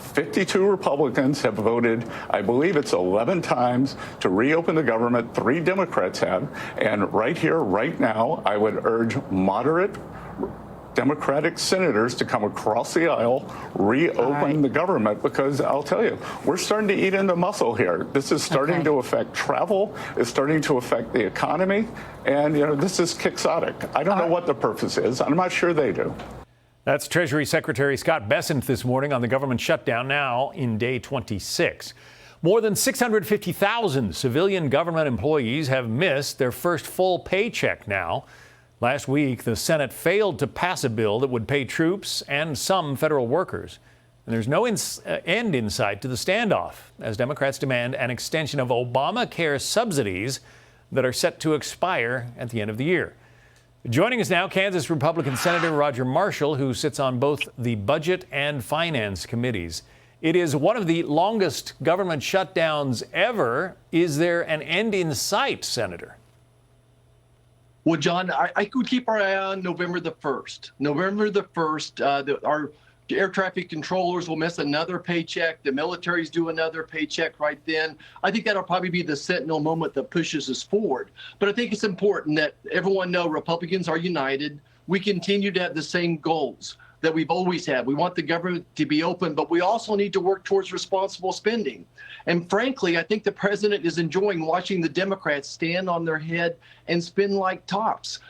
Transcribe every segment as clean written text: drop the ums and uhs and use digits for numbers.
52 Republicans have voted, I believe it's 11 times, to reopen the government. 3 Democrats have. And right here, right now, I would urge moderate Democratic senators to come across the aisle, reopen the government, because I'll tell you, we're starting to eat into muscle here. This is starting to affect travel. It's starting to affect the economy. And, this is quixotic. I don't know what the purpose is. I'm not sure they do. That's Treasury Secretary Scott Bessent this morning on the government shutdown, now in day 26. More than 650,000 civilian government employees have missed their first full paycheck now. Last week, the Senate failed to pass a bill that would pay troops and some federal workers. And there's no end in sight to the standoff, as Democrats demand an extension of Obamacare subsidies that are set to expire at the end of the year. Joining us now, Kansas Republican Senator Roger Marshall, who sits on both the Budget and Finance committees. It is one of the longest government shutdowns ever. Is there an end in sight, Senator? Well, John, I could keep our eye on November the 1st. November the 1st, our air traffic controllers will miss another paycheck. The military's due another paycheck right then. I think that'll probably be the sentinel moment that pushes us forward. But I think it's important that everyone know Republicans are united. We continue to have the same goals that we've always had. We want the government to be open, but we also need to work towards responsible spending. And frankly, I think the president is enjoying watching the Democrats stand on their head and spin like tops.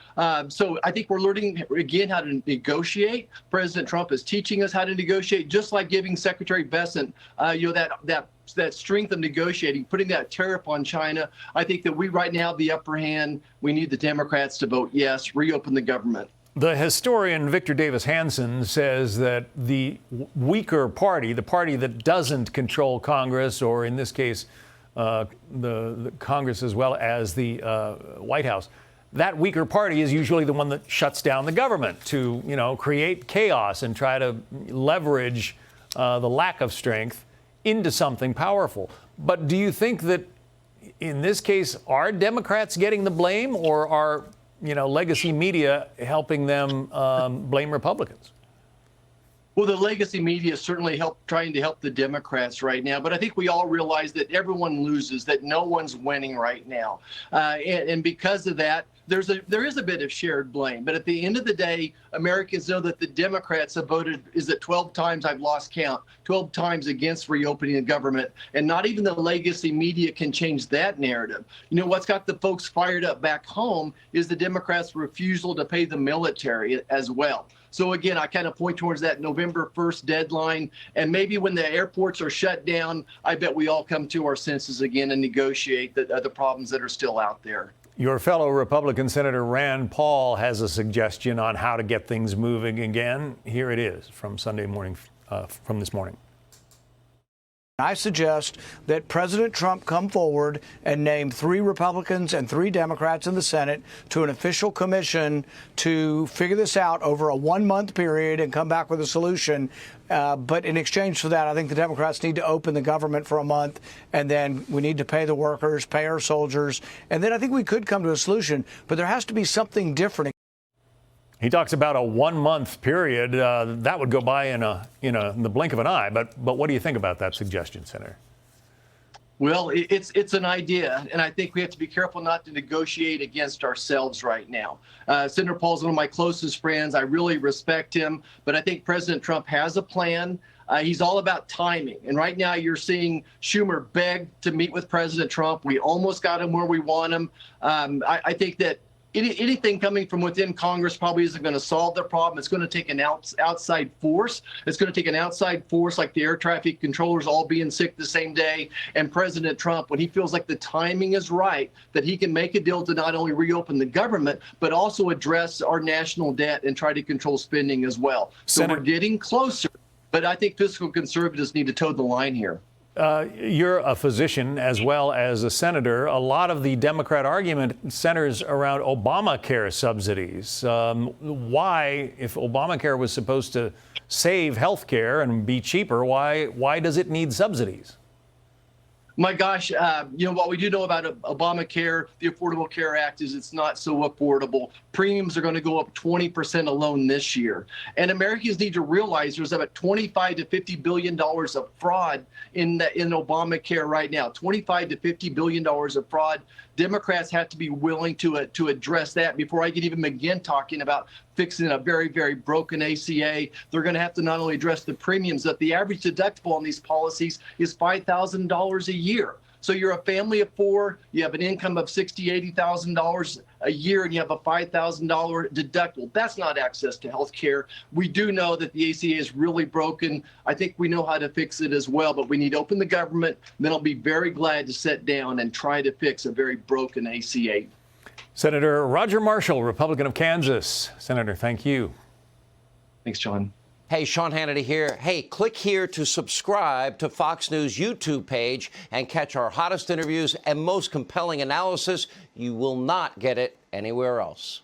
So I think we're learning, again, how to negotiate. President Trump is teaching us how to negotiate, just like giving Secretary Bessent, that strength of negotiating, putting that tariff on China. I think that we right now have the upper hand. We need the Democrats to vote yes, reopen the government. The historian Victor Davis Hanson says that the weaker party, the party that doesn't control Congress, or in this case, the Congress as well as the White House, that weaker party is usually the one that shuts down the government to, create chaos and try to leverage the lack of strength into something powerful. But do you think that in this case, are Democrats getting the blame, or are legacy media helping them blame Republicans? Well, the legacy media certainly trying to help the Democrats right now. But I think we all realize that everyone loses, that no one's winning right now. And because of that, there is a bit of shared blame. But at the end of the day, Americans know that the Democrats have voted, 12 times, I've lost count, 12 times against reopening the government. And not even the legacy media can change that narrative. What's got the folks fired up back home is the Democrats' refusal to pay the military as well. So again, I kind of point towards that November 1st deadline. And maybe when the airports are shut down, I bet we all come to our senses again and negotiate the problems that are still out there. Your fellow Republican Senator Rand Paul has a suggestion on how to get things moving again. Here it is from Sunday morning, from this morning. I suggest that President Trump come forward and name 3 Republicans and 3 Democrats in the Senate to an official commission to figure this out over a 1-month period and come back with a solution. But in exchange for that, I think the Democrats need to open the government for a month, and then we need to pay the workers, pay our soldiers. And then I think we could come to a solution. But there has to be something different. He talks about a 1-month period that would go by in the blink of an eye. But what do you think about that suggestion, Senator? Well, it's an idea, and I think we have to be careful not to negotiate against ourselves right now. Senator Paul's one of my closest friends. I really respect him, but I think President Trump has a plan. He's all about timing. And right now you're seeing Schumer beg to meet with President Trump. We almost got him where we want him. I think that anything coming from within Congress probably isn't going to solve the problem. It's going to take an outside force. It's going to take an outside force like the air traffic controllers all being sick the same day. And President Trump, when he feels like the timing is right, that he can make a deal to not only reopen the government, but also address our national debt and try to control spending as well. So we're getting closer. But I think fiscal conservatives need to toe the line here. You're a physician as well as a senator. A lot of the Democrat argument centers around Obamacare subsidies. Why, if Obamacare was supposed to save health care and be cheaper, why does it need subsidies? My gosh, what we do know about Obamacare, the Affordable Care Act, is it's not so affordable. Premiums are going to go up 20% alone this year. And Americans need to realize there's about $25 to $50 billion of fraud in Obamacare right now. $25 to $50 billion of fraud. Democrats have to be willing to address that before I can even begin talking about fixing a very, very broken ACA. They're going to have to not only address the premiums, that the average deductible on these policies is $5,000 a year. So you're a family of four, you have an income of $60,000, $80,000 a year, and you have a $5,000 deductible. That's not access to health care. We do know that the ACA is really broken. I think we know how to fix it as well, but we need to open the government. Then I'll be very glad to sit down and try to fix a very broken ACA. Senator Roger Marshall, Republican of Kansas. Senator, thank you. Thanks, John. Hey, Sean Hannity here. Hey, click here to subscribe to Fox News YouTube page and catch our hottest interviews and most compelling analysis. You will not get it anywhere else.